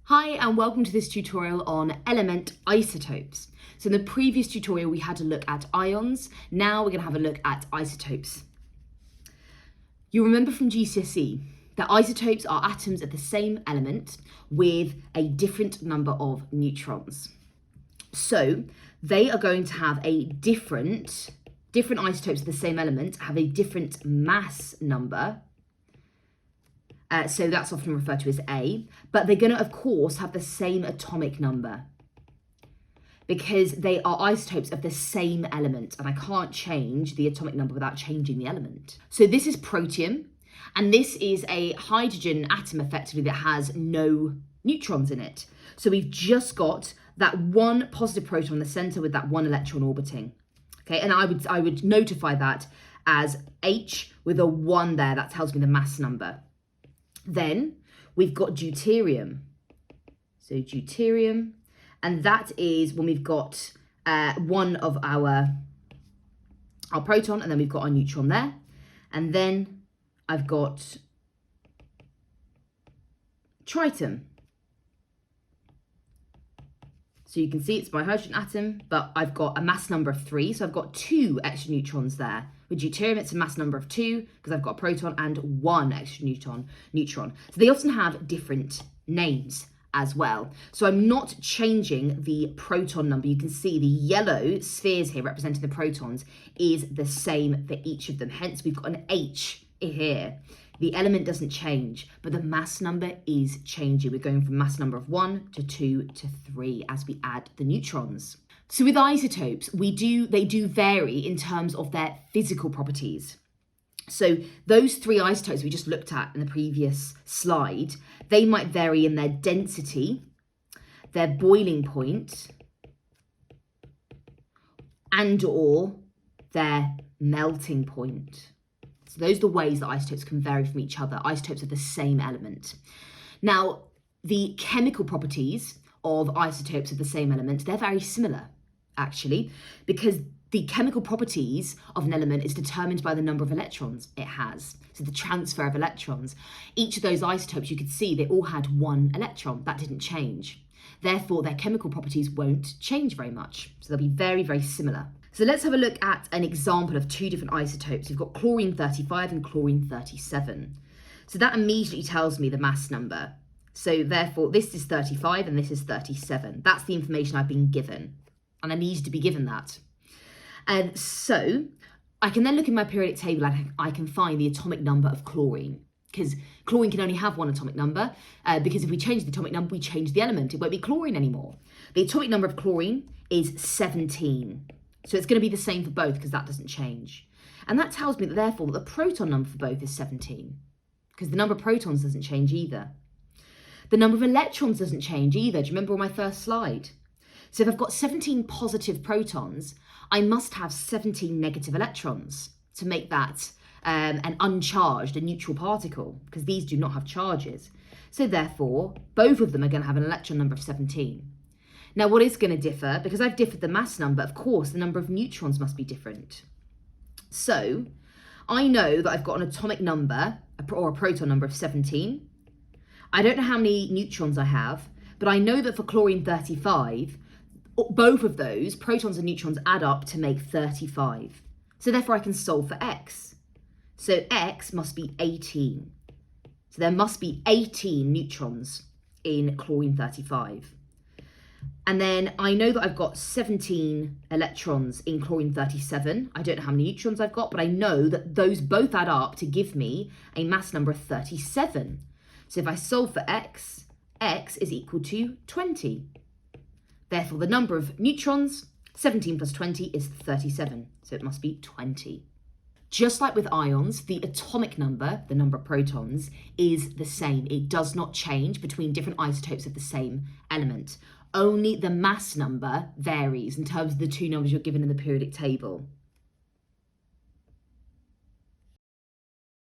Hi and welcome to this tutorial on element isotopes. So in the previous tutorial we had a look at ions, now we're going to have a look at isotopes. You remember from GCSE that isotopes are atoms of the same element with a different number of neutrons. So they are going to have a different isotopes of the same element have a different mass number. So that's often referred to as A, but they're going to, of course, have the same atomic number because they are isotopes of the same element, and I can't change the atomic number without changing the element. So this is protium, and this is a hydrogen atom, effectively, that has no neutrons in it. So we've just got that one positive proton in the center with that one electron orbiting. Okay, and I would notify that as H with a 1 there. That tells me the mass number. Then we've got deuterium. So deuterium, and that is when we've got one of our proton, and then we've got our neutron there. And then I've got tritium. So you can see it's my hydrogen atom, but I've got a mass number of 3. So I've got 2 extra neutrons there. With deuterium, it's a mass number of 2 because I've got a proton and 1 extra neutron. So they often have different names as well. So I'm not changing the proton number. You can see the yellow spheres here representing the protons is the same for each of them. Hence, we've got an H here. The element doesn't change, but the mass number is changing. We're going from mass number of 1 to 2 to 3 as we add the neutrons. So with isotopes, they do vary in terms of their physical properties. So those 3 isotopes we just looked at in the previous slide, they might vary in their density, their boiling point, and or their melting point. So those are the ways that isotopes can vary from each other, isotopes of the same element. Now, the chemical properties of isotopes of the same element, they're very similar, actually, because the chemical properties of an element is determined by the number of electrons it has. So the transfer of electrons. Each of those isotopes, you could see they all had 1 electron. That didn't change. Therefore, their chemical properties won't change very much. So they'll be very, very similar. So let's have a look at an example of 2 different isotopes. We've got chlorine-35 and chlorine-37. So that immediately tells me the mass number. So therefore, this is 35 and this is 37. That's the information I've been given. And I needed to be given that. And so I can then look in my periodic table and I can find the atomic number of chlorine. Because chlorine can only have 1 atomic number. Because if we change the atomic number, we change the element. It won't be chlorine anymore. The atomic number of chlorine is 17. So it's going to be the same for both because that doesn't change. And that tells me that therefore the proton number for both is 17 because the number of protons doesn't change either. The number of electrons doesn't change either. Do you remember on my first slide? So if I've got 17 positive protons, I must have 17 negative electrons to make that an uncharged, a neutral particle, because these do not have charges. So therefore, both of them are going to have an electron number of 17. Now, what is going to differ? Because I've differed the mass number, of course, the number of neutrons must be different. So I know that I've got an atomic number, or a proton number of 17. I don't know how many neutrons I have, but I know that for chlorine-35, both of those, protons and neutrons, add up to make 35. So therefore, I can solve for X. So X must be 18. So there must be 18 neutrons in chlorine-35. And then I know that I've got 17 electrons in chlorine-37. I don't know how many neutrons I've got, but I know that those both add up to give me a mass number of 37. So if I solve for X, X is equal to 20. Therefore, the number of neutrons, 17 plus 20 is 37. So it must be 20. Just like with ions, the atomic number, the number of protons, is the same. It does not change between different isotopes of the same element. Only the mass number varies in terms of the 2 numbers you're given in the periodic table.